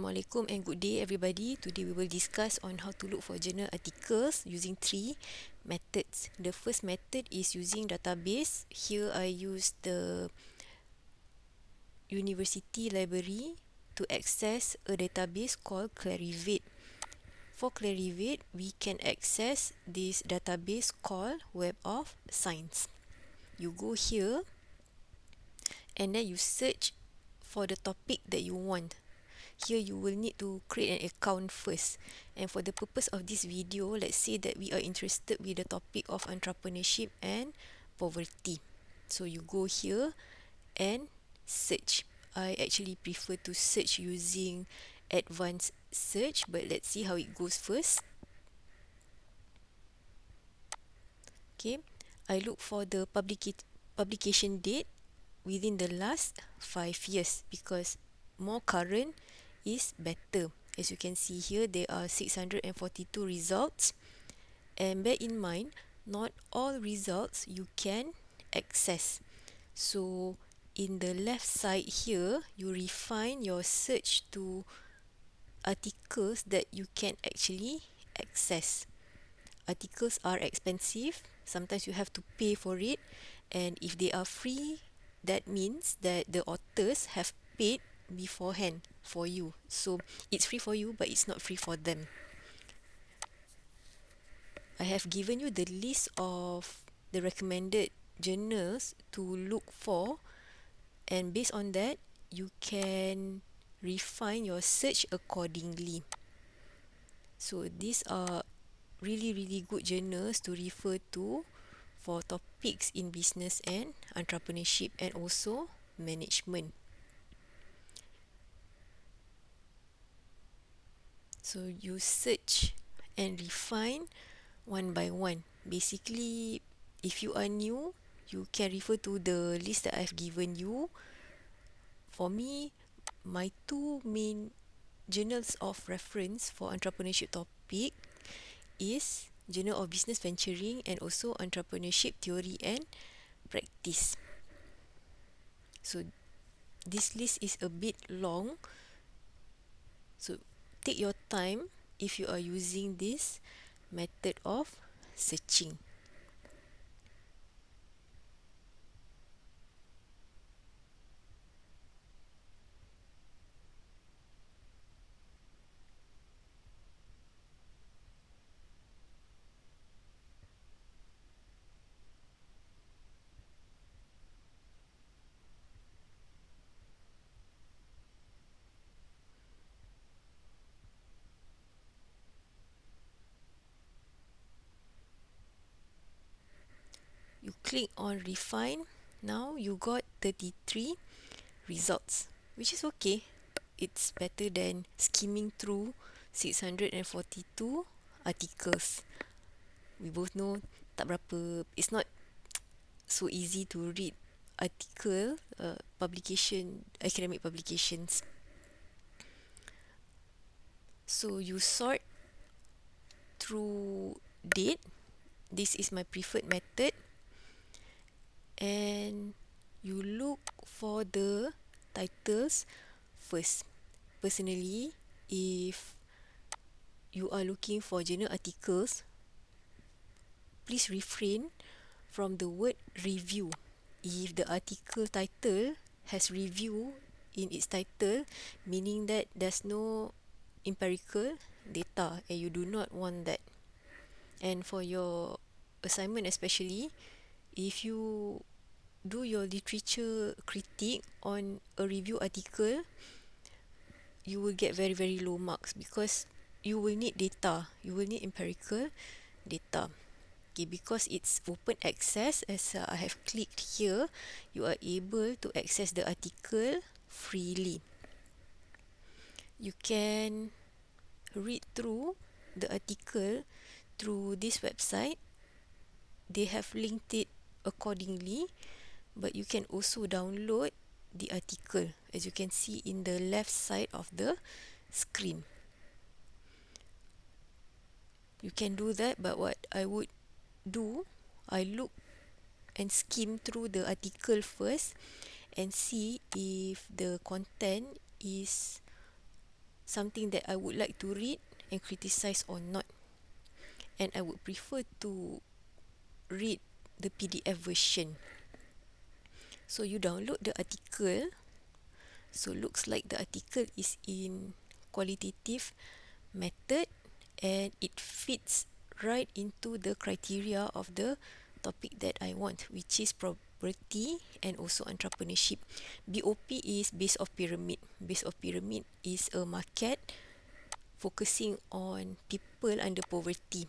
Assalamualaikum and good day everybody. Today we will discuss on how to look for journal articles using three methods. The first method is using database. Here I use the university library to access a database called Clarivate. For Clarivate, we can access this database called Web of Science. You go here and then you search for the topic that you want. Here you will need to create an account first, and for the purpose of this video, let's say that we are interested with the topic of entrepreneurship and poverty. So you go here and search. I actually prefer to search using advanced search, but let's see how it goes first. Okay, I look for the publication date within the last 5 years because more current is better. As you can see here, there are 642 results, and bear in mind, not all results you can access. So in the left side here, you refine your search to articles that you can actually access. Articles are expensive, sometimes you have to pay for it, and if they are free, that means that the authors have paid beforehand for you. So it's free for you, but it's not free for them. I have given you the list of the recommended journals to look for, and based on that, you can refine your search accordingly. So these are really good journals to refer to for topics in business and entrepreneurship and also management. So you search and refine one by one. Basically, if you are new, you can refer to the list that I've given you. For me, my two main journals of reference for entrepreneurship topic is Journal of Business Venturing and also Entrepreneurship Theory and Practice. So this list is a bit long, so take your time if you are using this method of searching. You click on refine. Now you got 33 results, which is okay. It's better than skimming through 642 articles. We both know tak berapa, it's not so easy to read article, academic publications. So you sort through date. This is my preferred method, and you look for the titles first. Personally, if you are looking for journal articles, please refrain from the word review. If the article title has review in its title, meaning that there's no empirical data and you do not want that. And for your assignment especially, if you do your literature critique on a review article, you will get very low marks because you will need data, you will need empirical data. Okay, because it's open access, as I have clicked here, you are able to access the article freely. You can read through the article through this website. They have linked it accordingly, but you can also download the article, as you can see in the left side of the screen. You can do that, but what I would do, I look and skim through the article first and see if the content is something that I would like to read and criticize or not. And I would prefer to read the PDF version. So you download the article. So looks like the article is in qualitative method and it fits right into the criteria of the topic that I want, which is property and also entrepreneurship. BOP is base of pyramid. Base of pyramid is a market focusing on people under poverty.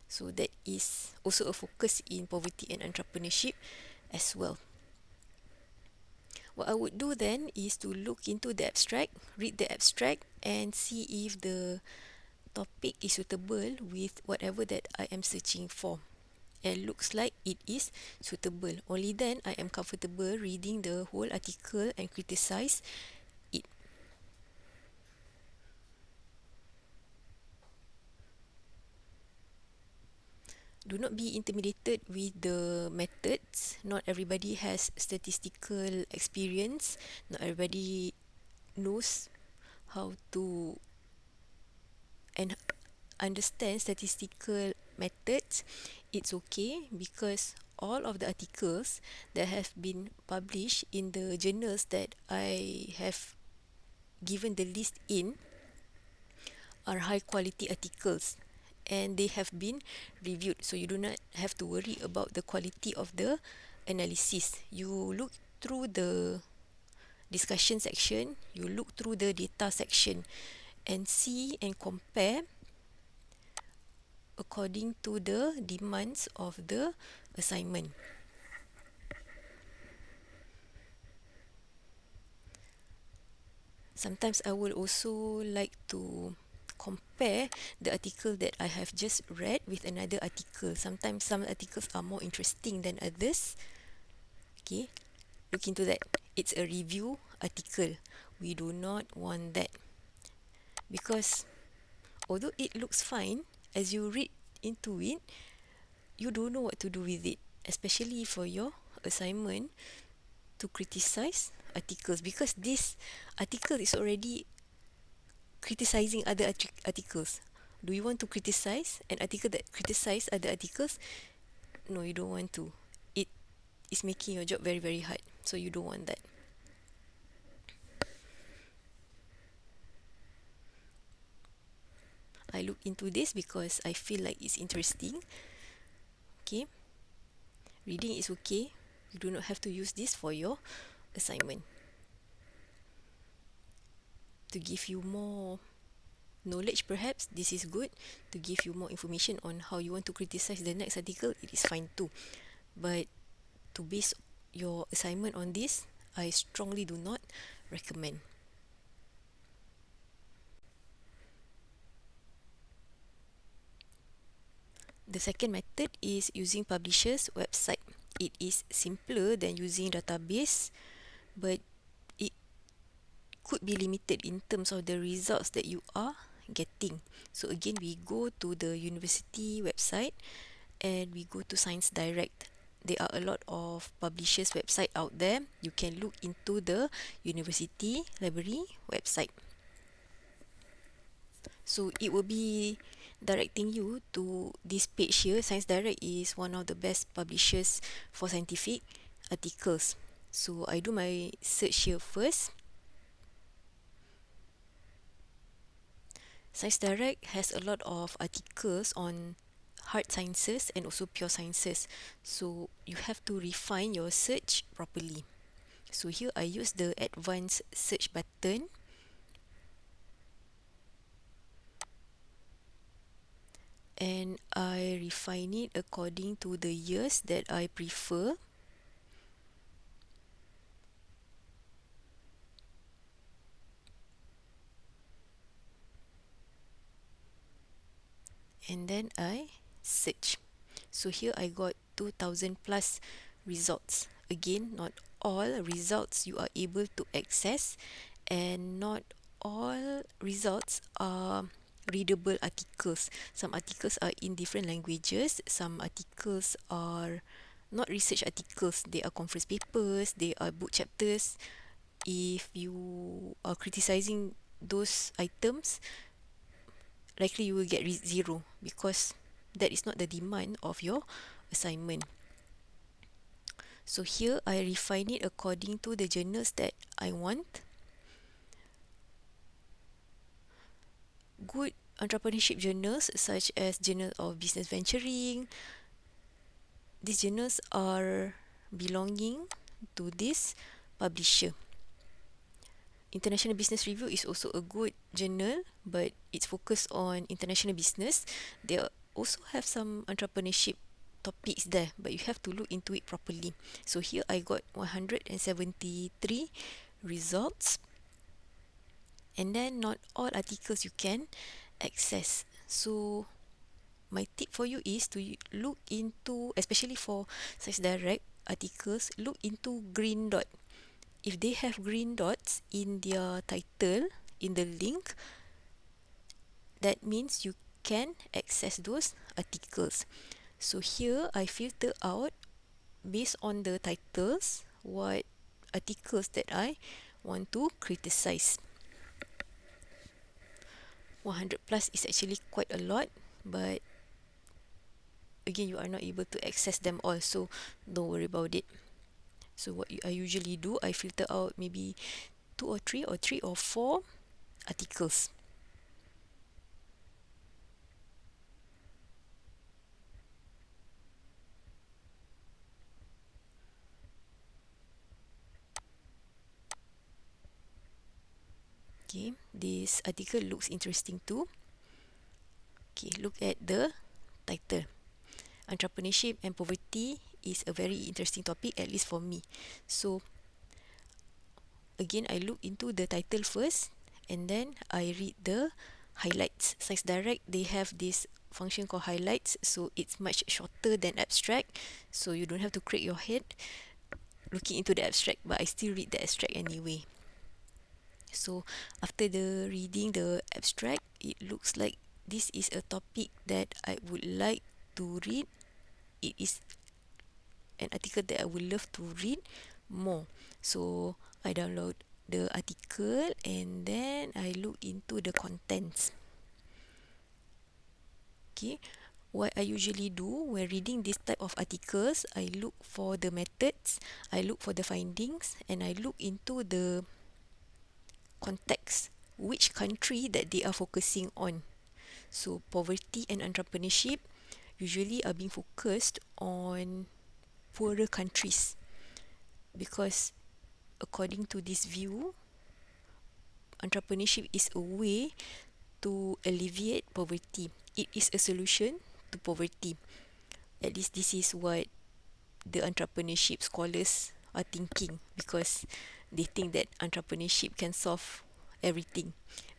So that is also a focus in poverty and entrepreneurship as well. What I would do then is to look into the abstract, read the abstract, and see if the topic is suitable with whatever that I am searching for. And looks like it is suitable. Only then I am comfortable reading the whole article and criticize it. Do not be intimidated with the methods. Not everybody has statistical experience. Not everybody knows how to and understand statistical methods. It's okay because all of the articles that have been published in the journals that I have given the list in are high quality articles and they have been reviewed, so you do not have to worry about the quality of the analysis. You look through the discussion section, you look through the data section and see and compare according to the demands of the assignment. Sometimes I would also like to compare the article that I have just read with another article. Sometimes some articles are more interesting than others. Okay, look into that. It's a review article. We do not want that because although it looks fine, as you read into it, you don't know what to do with it, especially for your assignment to criticize articles, because this article is already criticizing other articles. Do you want to criticize an article that criticize other articles? No, you don't want to. It is making your job very, very hard. So you don't want that. I look into this because I feel like it's interesting. Okay. Reading is okay. You do not have to use this for your assignment. To give you more knowledge, perhaps this is good. To give you more information on how you want to criticize the next article, it is fine too. But to base your assignment on this, I strongly do not recommend. The second method is using publisher's website. It is simpler than using database, but it could be limited in terms of the results that you are getting. So again, we go to the university website and we go to Science Direct. There are a lot of publishers website out there. You can look into the university library website. So it will be directing you to this page here. Science Direct is one of the best publishers for scientific articles. So I do my search here first. Science Direct has a lot of articles on hard sciences and also pure sciences. So you have to refine your search properly. So here I use the advanced search button. And I refine it according to the years that I prefer. And then I search. So here I got 2000 plus results. Again, not all results you are able to access, and not all results are readable articles. Some articles are in different languages, some articles are not research articles, they are conference papers, they are book chapters. If you are criticizing those items, likely you will get zero because that is not the demand of your assignment. So here I refine it according to the journals that I want. Good entrepreneurship journals such as Journal of Business Venturing, these journals are belonging to this publisher. International Business Review is also a good journal, but it's focused on international business. They also have some entrepreneurship topics there, but you have to look into it properly. So here I got 173 results, and then not all articles you can access. So my tip for you is to look into, especially for such direct articles, look into green dot. If they have green dots in their title, in the link, that means you can access those articles. So here I filter out based on the titles what articles that I want to criticize. 100 plus is actually quite a lot, but again, you are not able to access them all, so don't worry about it. So what I usually do, I filter out maybe 2 or 3 or 4 articles. Okay, this article looks interesting too. Okay, look at the title. Entrepreneurship and poverty is a very interesting topic, at least for me. So again, I look into the title first, and then I read the highlights. Science Direct, they have this function called highlights, so it's much shorter than abstract, so you don't have to crack your head looking into the abstract, but I still read the abstract anyway. So after the reading the abstract, it looks like this is a topic that I would like to read. It is an article that I would love to read more. So I download the article and then I look into the contents. Okay, what I usually do when reading this type of articles, I look for the methods, I look for the findings, and I look into the context, which country that they are focusing on. So poverty and entrepreneurship usually are being focused on poorer countries, because according to this view, entrepreneurship is a way to alleviate poverty. It is a solution to poverty. At least this is what the entrepreneurship scholars are thinking, because they think that entrepreneurship can solve everything.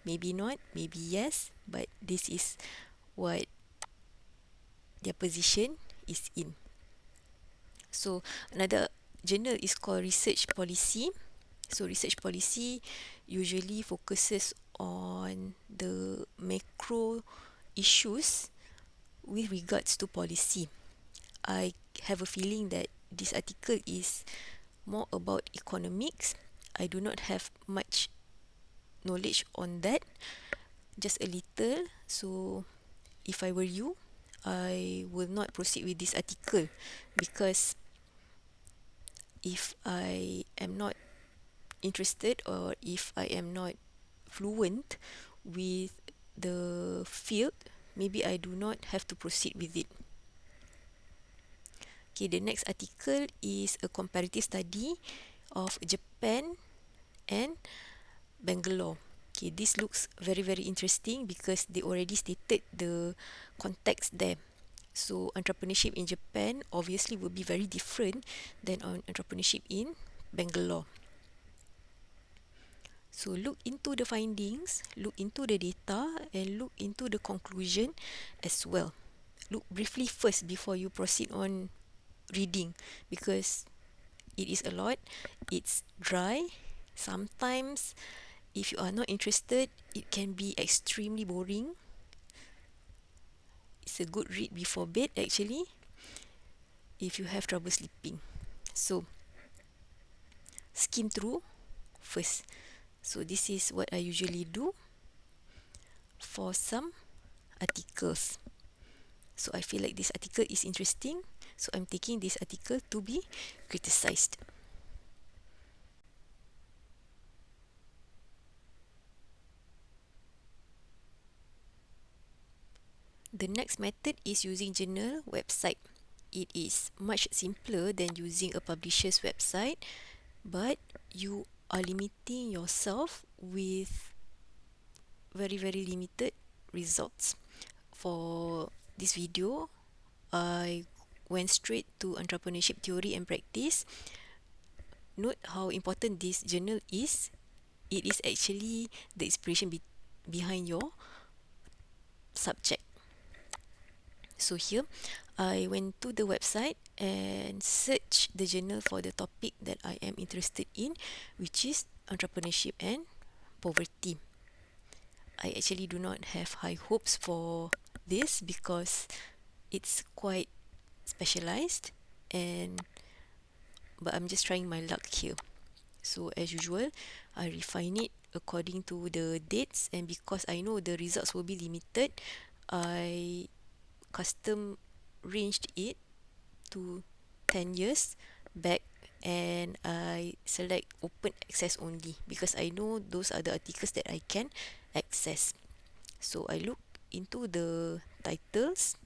Maybe not, maybe yes, but this is what their position is in. So another journal is called Research Policy. So research policy usually focuses on the macro issues with regards to policy. I have a feeling that this article is more about economics. I do not have much knowledge on that, just a little. So if I were you, I will not proceed with this article, because if I am not interested, or if I am not fluent with the field, maybe I do not have to proceed with it. Okay, the next article is a comparative study of Japan and Bangalore. Okay, this looks very, very interesting because they already stated the context there. So entrepreneurship in Japan obviously will be very different than on entrepreneurship in Bangalore. So look into the findings, look into the data, and look into the conclusion as well. Look briefly first before you proceed on reading, because it is a lot, it's dry. Sometimes if you are not interested, it can be extremely boring. It's a good read before bed actually, if you have trouble sleeping. So skim through first. So this is what I usually do for some articles. So I feel like this article is interesting, so I'm taking this article to be criticized. The next method is using journal website. It is much simpler than using a publisher's website, but you are limiting yourself with very limited results. For this video, I went straight to entrepreneurship theory and practice. Note how important this journal is. It is actually the inspiration behind your subject. So here, I went to the website and searched the journal for the topic that I am interested in, which is entrepreneurship and poverty. I actually do not have high hopes for this because it's quite specialized, and but I'm just trying my luck here. So as usual, I refine it according to the dates, and because I know the results will be limited, I custom ranged it to 10 years back, and I select open access only because I know those are the articles that I can access. So I look into the titles.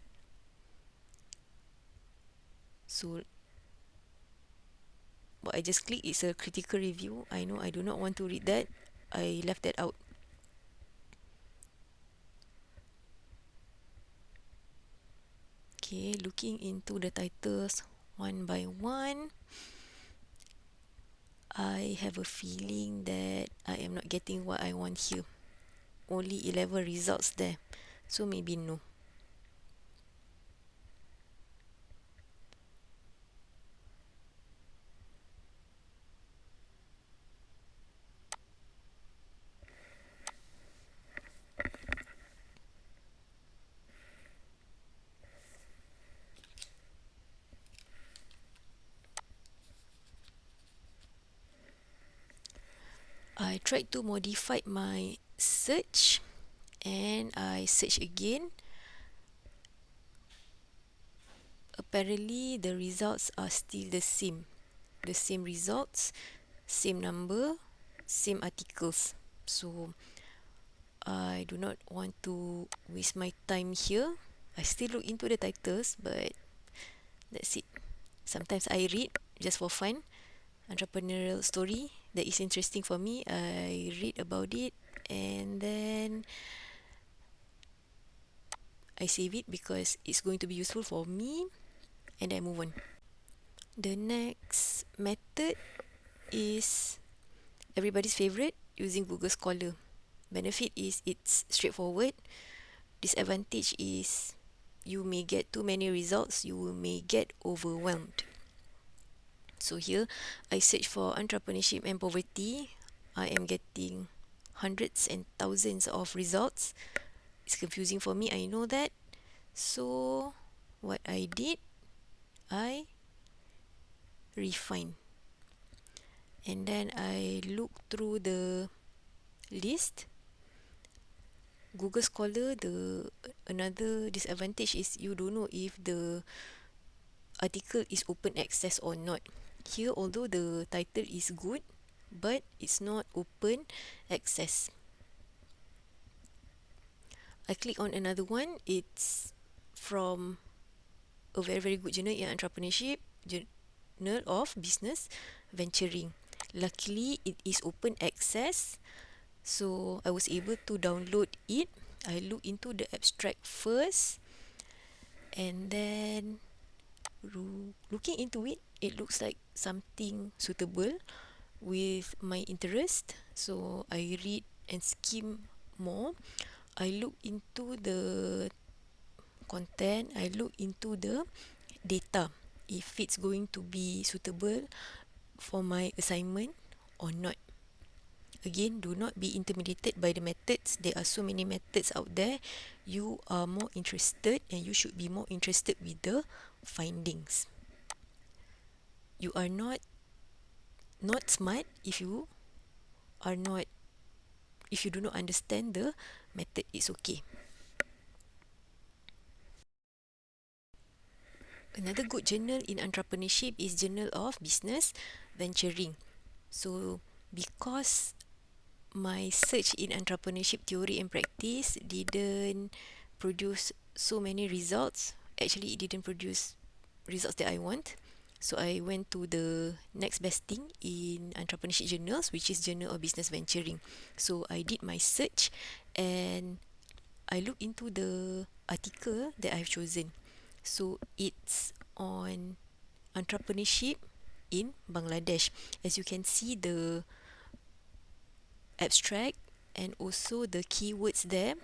So what I just click is a critical review. I know I do not want to read that. I left that out. Okay, looking into the titles one by one, I have a feeling that I am not getting what I want here. Only 11 results there. So maybe no. I tried to modify my search and I search again. Apparently the results are still the same. The same results, same number, same articles. So I do not want to waste my time here. I still look into the titles, but that's it. Sometimes I read just for fun, entrepreneurial story that is interesting for me. I read about it and then I save it because it's going to be useful for me, and then I move on. The next method is everybody's favorite, using Google Scholar. Benefit is it's straightforward. Disadvantage is you may get too many results, you may get overwhelmed. So here, I search for entrepreneurship and poverty. I am getting hundreds and thousands of results. It's confusing for me, I know that. So what I did, I refine. And then I look through the list. Google Scholar, the another disadvantage is you don't know if the article is open access or not. Here, although the title is good, but it's not open access. I click on another one. It's from a very good journal in entrepreneurship, Journal of Business Venturing. Luckily, it is open access, so I was able to download it. I look into the abstract first, and then looking into it, it looks like something suitable with my interest. So I read and skim more. I look into the content, I look into the data, if it's going to be suitable for my assignment or not. Again, do not be intimidated by the methods. There are so many methods out there. You are more interested, and you should be more interested with the findings. You are not smart if you are not if you do not understand the method, it's okay. Another good journal in entrepreneurship is Journal of Business Venturing. So because my search in entrepreneurship theory and practice didn't produce so many results, actually it didn't produce results that I want. So I went to the next best thing in entrepreneurship journals, which is Journal of Business Venturing. So I did my search and I looked into the article that I've chosen. So it's on entrepreneurship in Bangladesh. As you can see, the abstract and also the keywords there,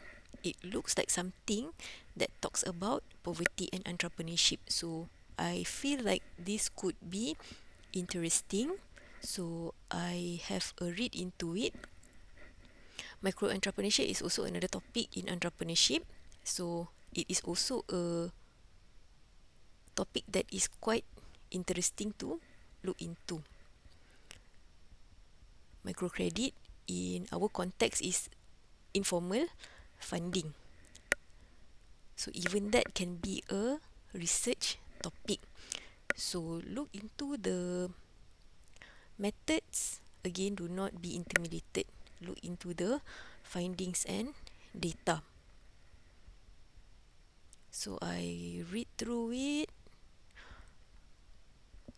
it looks like something that talks about poverty and entrepreneurship. So I feel like this could be interesting. So I have a read into it. Micro entrepreneurship is also another topic in entrepreneurship. So it is also a topic that is quite interesting to look into. Microcredit in our context is informal funding. So even that can be a research topic. So look into the methods. Again, do not be intimidated. Look into the findings and data. So I read through it.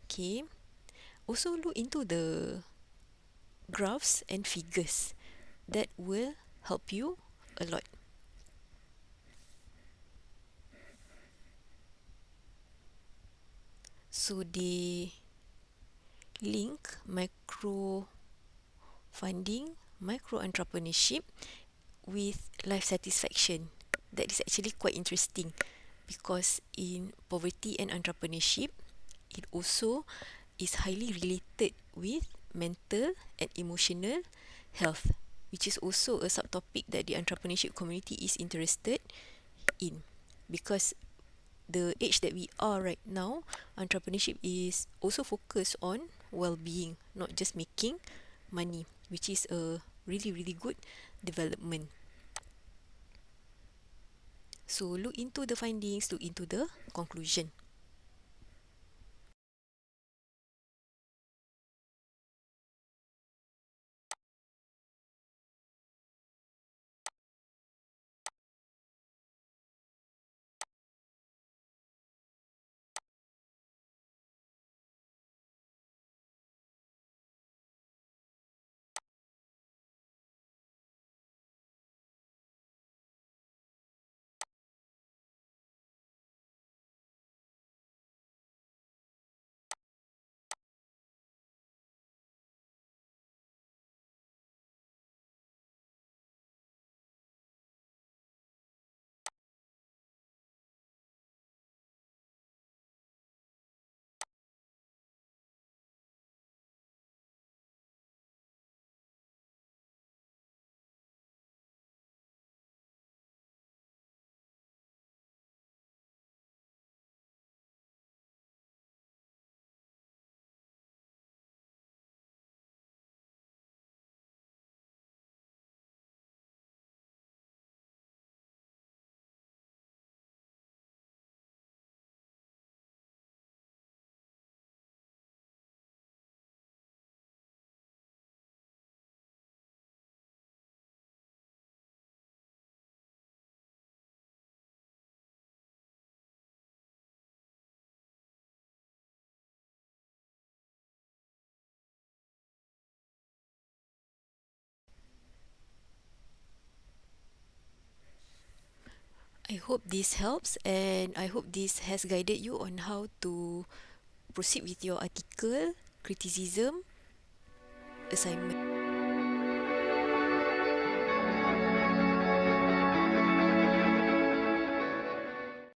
Okay. Also look into the graphs and figures. That will help you a lot. So they link micro funding, micro entrepreneurship with life satisfaction. That is actually quite interesting because in poverty and entrepreneurship, it also is highly related with mental and emotional health, which is also a subtopic that the entrepreneurship community is interested in. Because the age that we are right now, entrepreneurship is also focused on well-being, not just making money, which is a really, really good development. So look into the findings, look into the conclusion. I hope this helps and I hope this has guided you on how to proceed with your article, criticism, assignment.